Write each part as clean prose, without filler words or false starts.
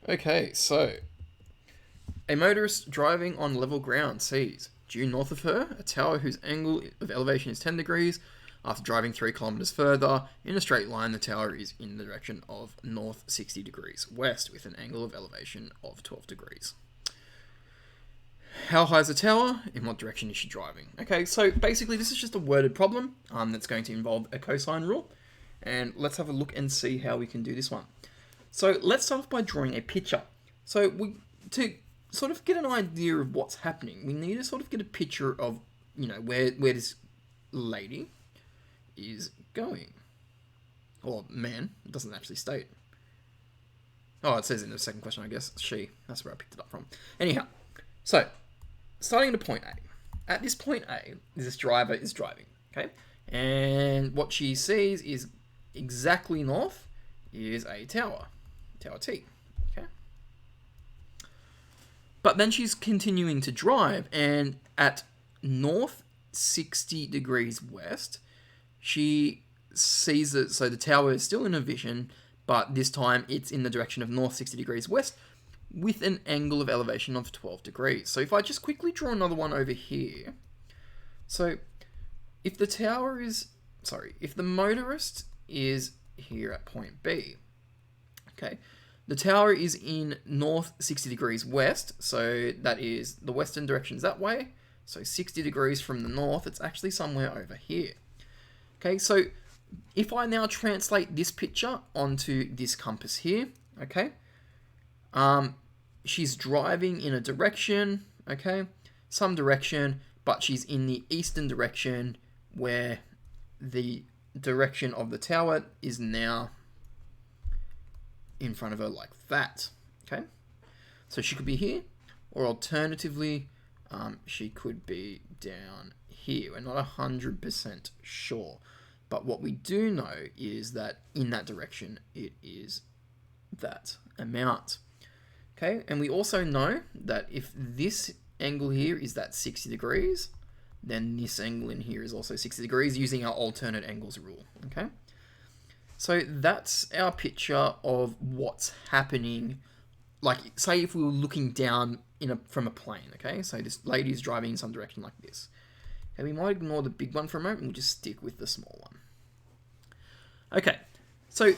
Okay, so a motorist driving on level ground sees, due north of her, a tower whose angle of elevation is 10 degrees. After driving 3 kilometers further, in a straight line, the tower is in the direction of north 60 degrees west with an angle of elevation of 12 degrees. How high is the tower? In what direction is she driving? Okay, so basically this is just a worded problem that's going to involve a cosine rule. And let's have a look and see how we can do this one. So let's start off by drawing a picture. So to sort of get an idea of what's happening, we need to sort of get a picture of, where this lady is going. Or man, it doesn't actually state. Oh, it says in the second question, I guess. She. That's where I picked it up from. Anyhow, so starting at point A. At this point A, this driver is driving, okay? And what she sees is exactly north is a tower. Tower T, okay? But then she's continuing to drive, and at north 60 degrees west, she sees that, so the tower is still in her vision, but this time it's in the direction of north 60 degrees west with an angle of elevation of 12 degrees. So if I just quickly draw another one over here, so if the motorist is here at point B, okay, the tower is in north 60 degrees west, so that is the western direction is that way, so 60 degrees from the north, it's actually somewhere over here. Okay, so if I now translate this picture onto this compass here, okay, she's driving in a direction, okay, some direction, but she's in the eastern direction where the direction of the tower is now in front of her like that, okay? So she could be here, or alternatively, she could be down here. We're not 100% sure. But what we do know is that in that direction, it is that amount. Okay, and we also know that if this angle here is that 60 degrees, then this angle in here is also 60 degrees using our alternate angles rule. Okay, so that's our picture of what's happening. Like, say if we were looking down from a plane, okay? So this lady is driving in some direction like this. Okay, we might ignore the big one for a moment and we'll just stick with the small one. Okay, so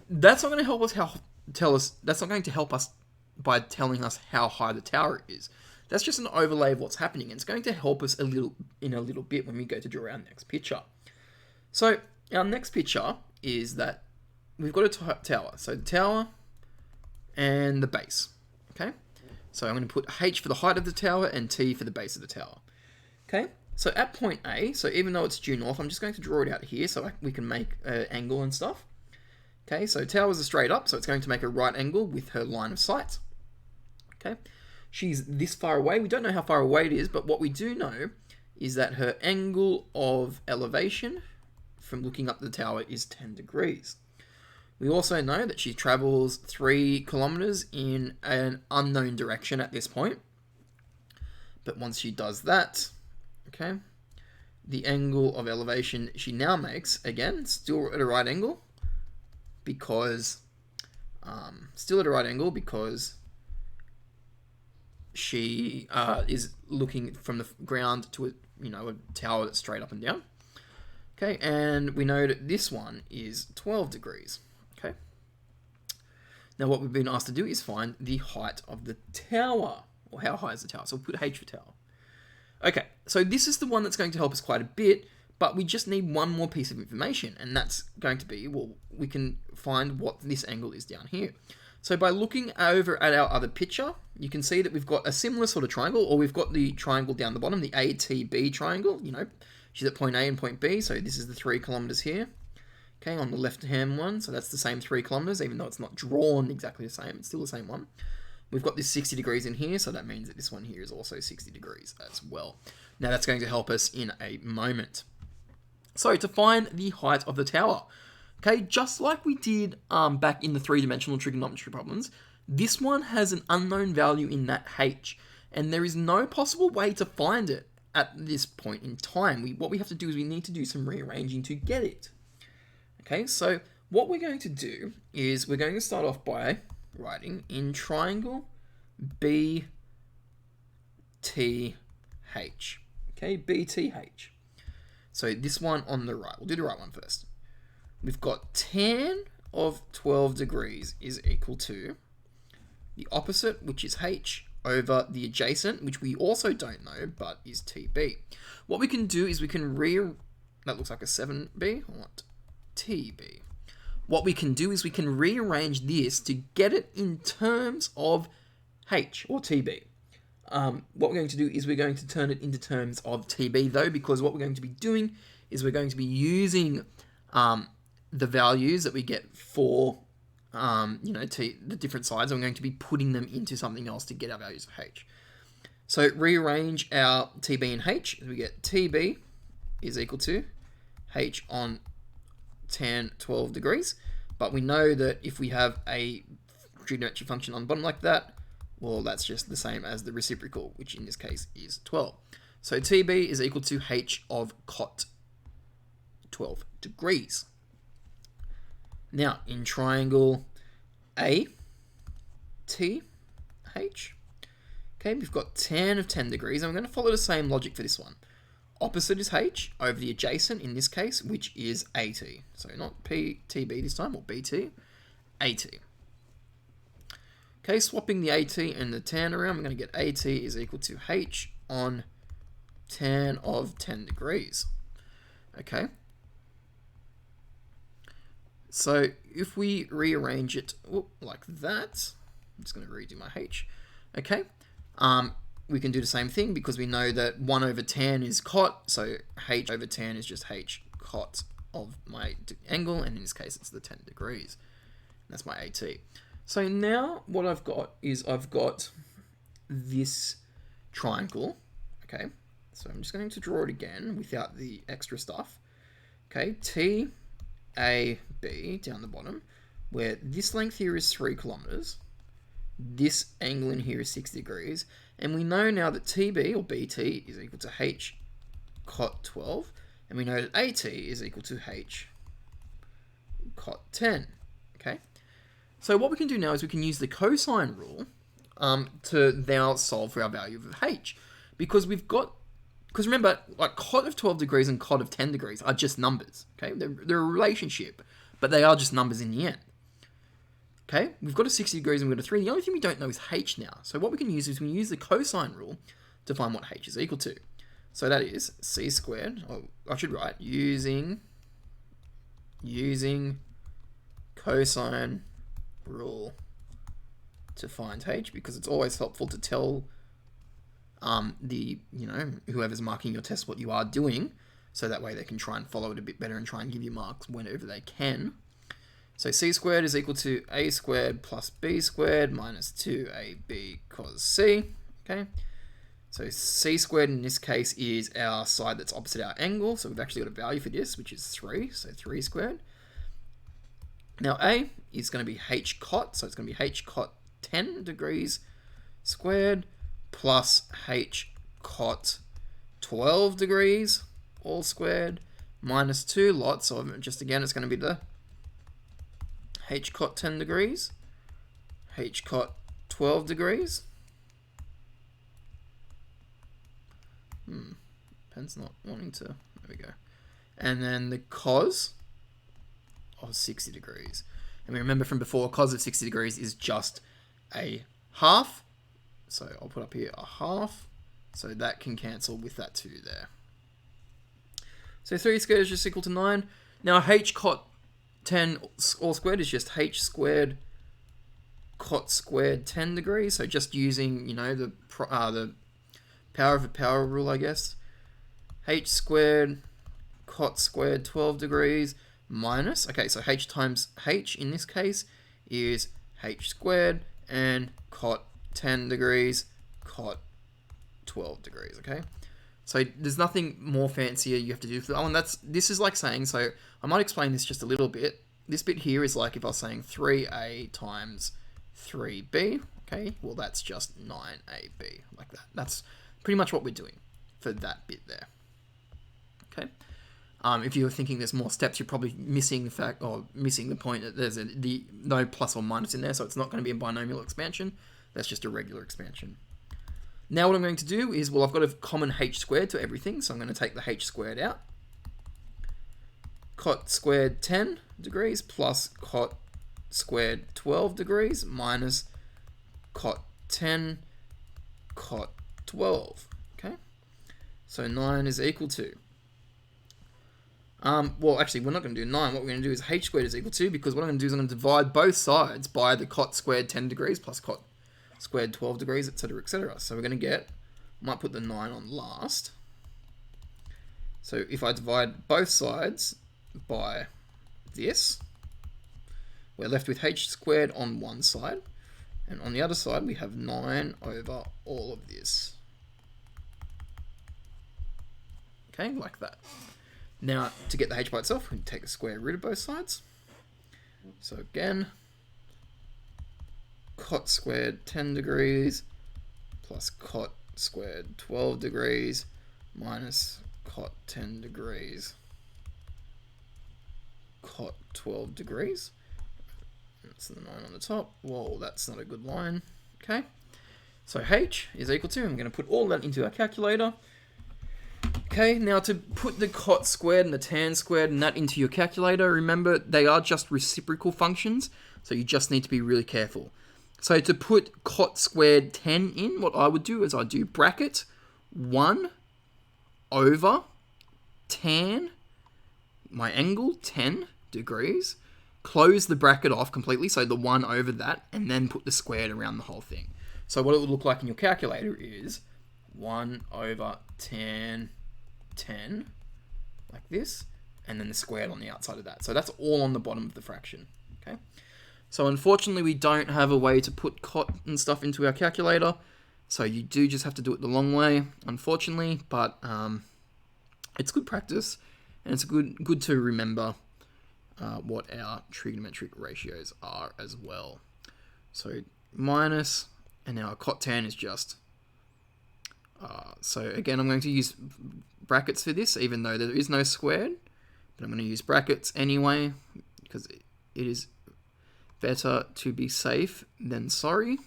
that's not going to help us that's not going to help us by telling us how high the tower is. That's just an overlay of what's happening, and it's going to help us a little bit when we go to draw our next picture. So our next picture is that we've got a tower. So the tower and the base. Okay, so I'm going to put H for the height of the tower and T for the base of the tower. Okay, so at point A, so even though it's due north, I'm just going to draw it out here so we can make an angle and stuff. Okay, so towers are straight up, so it's going to make a right angle with her line of sight. Okay, she's this far away. We don't know how far away it is, but what we do know is that her angle of elevation from looking up the tower is 10 degrees. We also know that she travels 3 kilometers in an unknown direction at this point. But once she does that, okay, the angle of elevation she now makes, again, still at a right angle, because she is looking from the ground to a tower that's straight up and down. Okay, and we know that this one is 12 degrees. Okay. Now what we've been asked to do is find the height of the tower, or how high is the tower. So we'll put H for tower. Okay, so this is the one that's going to help us quite a bit, but we just need one more piece of information, and that's going to be, well, we can find what this angle is down here. So by looking over at our other picture, you can see that we've got a similar sort of triangle, or we've got the triangle down the bottom, the ATB triangle. She's at point A and point B, so this is the 3 kilometers here. Okay, on the left-hand one, so that's the same 3 kilometers, even though it's not drawn exactly the same, it's still the same one. We've got this 60 degrees in here, so that means that this one here is also 60 degrees as well. Now that's going to help us in a moment. So to find the height of the tower, okay, just like we did back in the 3-dimensional trigonometry problems, this one has an unknown value in that H, and there is no possible way to find it at this point in time. What we have to do is we need to do some rearranging to get it. Okay, so what we're going to do is we're going to start off by writing in triangle BTH. Okay, BTH. So this one on the right. We'll do the right one first. We've got tan of 12 degrees is equal to the opposite, which is h, over the adjacent, which we also don't know, but is TB. What we can do is we can that looks like a 7B, or what? TB. What we can do is we can rearrange this to get it in terms of h, or TB. What we're going to do is we're going to turn it into terms of TB, though, because what we're going to be doing is we're going to be using the values that we get for the different sides, and we're going to be putting them into something else to get our values of h. So rearrange our TB and h. We get TB is equal to h on tan 12 degrees. But we know that if we have a trigonometric function on the bottom like that, well, that's just the same as the reciprocal, which in this case is 12. So TB is equal to h of cot 12 degrees. Now, in triangle ATH, okay, we've got tan of 10 degrees, and we're going to follow the same logic for this one. Opposite is h over the adjacent in this case, which is AT. So not PTB this time, or BT, AT. Okay, swapping the AT and the tan around, we're going to get AT is equal to h on tan of 10 degrees. Okay. So if we rearrange it like that, I'm just going to redo my h. Okay. We can do the same thing because we know that 1 over tan is cot, so h over tan is just h cot of my angle, and in this case it's the 10 degrees. That's my AT. So now what I've got is I've got this triangle, okay? So I'm just going to draw it again without the extra stuff. Okay, TAB down the bottom, where this length here is 3 kilometers. This angle in here is 6 degrees. And we know now that TB, or BT, is equal to h cot 12. And we know that AT is equal to h cot 10. Okay? So what we can do now is we can use the cosine rule to now solve for our value of h. Because remember, like cot of 12 degrees and cot of 10 degrees are just numbers. Okay? They're a relationship, but they are just numbers in the end. Okay, we've got a 60 degrees and we've got a 3. The only thing we don't know is h now. So what we can use is we can use the cosine rule to find what h is equal to. So that is c squared, or I should write, using cosine rule to find h, because it's always helpful to tell whoever's marking your test what you are doing, so that way they can try and follow it a bit better and try and give you marks whenever they can. So c squared is equal to a squared plus b squared minus 2ab cos c. Okay, so c squared in this case is our side that's opposite our angle, so we've actually got a value for this, which is 3, so 3 squared. Now a is going to be h cot, so it's going to be h cot 10 degrees squared plus h cot 12 degrees all squared minus 2 lots of, just again, it's going to be the h cot 10 degrees, h cot 12 degrees. Pen's not wanting to, there we go. And then the cos of 60 degrees. And we remember from before, cos of 60 degrees is just a half. So I'll put up here a half. So that can cancel with that 2 there. So 3 squared is just equal to 9. Now h cot 10 all squared is just h squared cot squared 10 degrees. So just using, the power of a power rule, I guess. H squared cot squared 12 degrees minus, okay, so h times h in this case is h squared and cot 10 degrees cot 12 degrees, okay? So there's nothing more fancier you have to do for that one. This is like saying, so I might explain this just a little bit. This bit here is like if I was saying 3a times 3b, okay? Well, that's just 9ab, like that. That's pretty much what we're doing for that bit there, okay? If you're thinking there's more steps, you're probably missing the fact, or missing the point that there's no plus or minus in there, so it's not going to be a binomial expansion. That's just a regular expansion. Now what I'm going to do is, well, I've got a common h squared to everything, so I'm going to take the h squared out. Cot squared 10 degrees plus cot squared 12 degrees minus cot 10 cot 12. Okay, so 9 is equal to, well, actually, we're not going to do 9. What we're going to do is h squared is equal to, because what I'm going to do is I'm going to divide both sides by the cot squared 10 degrees plus cot squared 12 degrees, etc., etc. So we're going to get, might put the 9 on last. So if I divide both sides by this, we're left with h squared on one side, and on the other side we have 9 over all of this. Okay, like that. Now, to get the h by itself, we can take the square root of both sides. So again, cot squared 10 degrees plus cot squared 12 degrees minus cot 10 degrees cot 12 degrees. That's the 9 on the top. Whoa, that's not a good line. Okay, so h is equal to, I'm going to put all that into our calculator. Okay, now to put the cot squared and the tan squared and that into your calculator, remember they are just reciprocal functions, so you just need to be really careful. So to put cot squared 10 in, what I would do is I'd do bracket 1 over tan, my angle 10 degrees, close the bracket off completely, so the 1 over that, and then put the squared around the whole thing. So what it would look like in your calculator is 1 over tan 10, like this, and then the squared on the outside of that. So that's all on the bottom of the fraction. Okay. So unfortunately, we don't have a way to put cot and stuff into our calculator, so you do just have to do it the long way, unfortunately. But it's good practice, and it's good to remember what our trigonometric ratios are as well. So minus, and now our cot tan is just. So again, I'm going to use brackets for this, even though there is no squared, but I'm going to use brackets anyway, because it is better to be safe than sorry.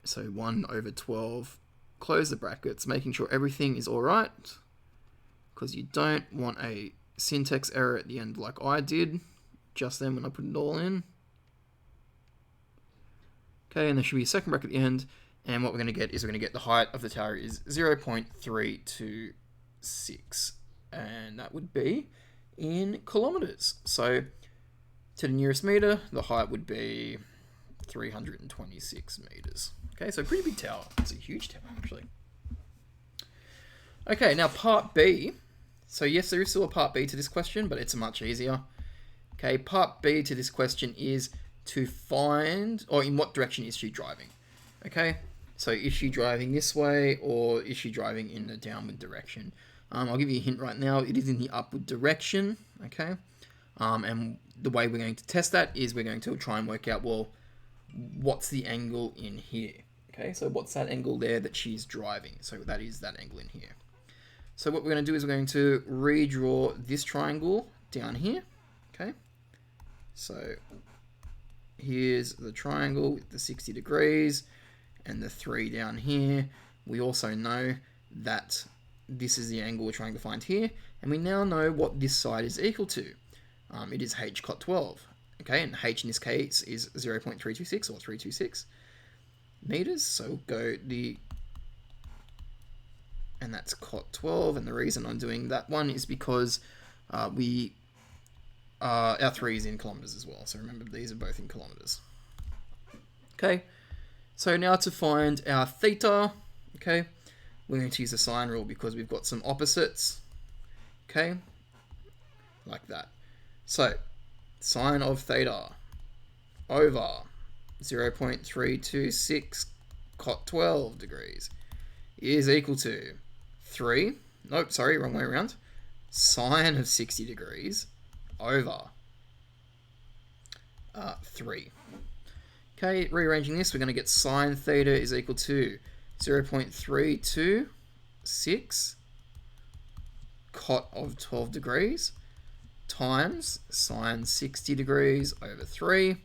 So 1 over 12, close the brackets, making sure everything is alright, because you don't want a syntax error at the end like I did just then when I put it all in. Okay, and there should be a second bracket at the end, and what we're going to get is we're going to get the height of the tower is 0.326, and that would be in kilometers. So to the nearest meter, the height would be 326 meters. Okay, so pretty big tower. It's a huge tower, actually. Okay, now part B. So yes, there is still a part B to this question, but it's much easier. Okay, part B to this question is to find, or in what direction is she driving? Okay, so is she driving this way, or is she driving in the downward direction? I'll give you a hint right now. It is in the upward direction. Okay, and the way we're going to test that is we're going to try and work out, well, what's the angle in here? Okay, so what's that angle there that she's driving? So that is that angle in here. So what we're going to do is we're going to redraw this triangle down here. Okay, so here's the triangle with the 60 degrees and the 3 down here. We also know that this is the angle we're trying to find here, and we now know what this side is equal to. It is h cot 12. Okay, and h in this case is 0.326 or 326 meters. So we'll go and that's cot 12. And the reason I'm doing that one is because our 3 is in kilometers as well. So remember, these are both in kilometers. Okay, so now to find our theta, okay, we're going to use the sine rule because we've got some opposites. Okay, like that. So sine of theta over 0.326 cot 12 degrees is equal to 3, nope, sorry, wrong way around, sine of 60 degrees over 3. Okay, rearranging this, we're going to get sine theta is equal to 0.326 cot of 12 degrees times sine 60 degrees over 3.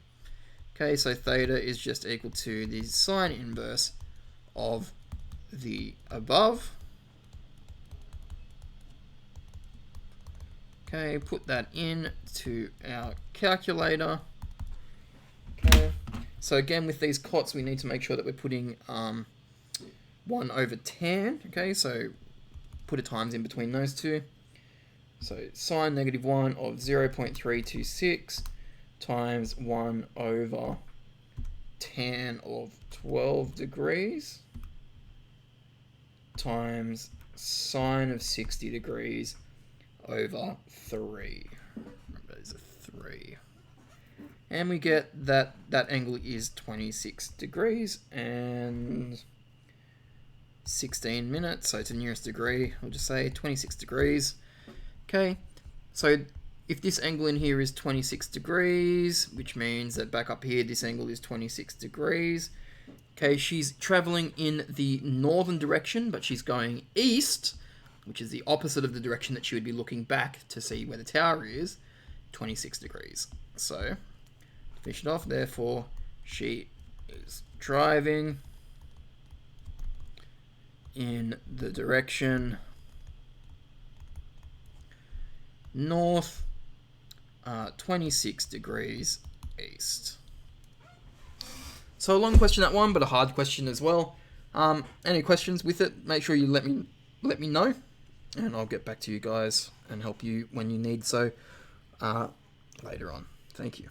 Okay, so theta is just equal to the sine inverse of the above. Okay, put that in to our calculator. Okay, so again with these cots we need to make sure that we're putting 1 over tan. Okay, so put a times in between those two. So sine -1 of 0.326 times 1 over tan of 12 degrees times sine of 60 degrees over 3. Remember, there's a 3. And we get that that angle is 26 degrees and 16 minutes. So to the nearest degree, we'll just say 26 degrees. Okay, so if this angle in here is 26 degrees, which means that back up here, this angle is 26 degrees. Okay, she's traveling in the northern direction, but she's going east, which is the opposite of the direction that she would be looking back to see where the tower is, 26 degrees. So, to finish it off, therefore, she is driving in the direction north, 26 degrees east. So a long question, that one, but a hard question as well. Any questions with it, make sure you let me know, and I'll get back to you guys and help you when you need so later on. Thank you.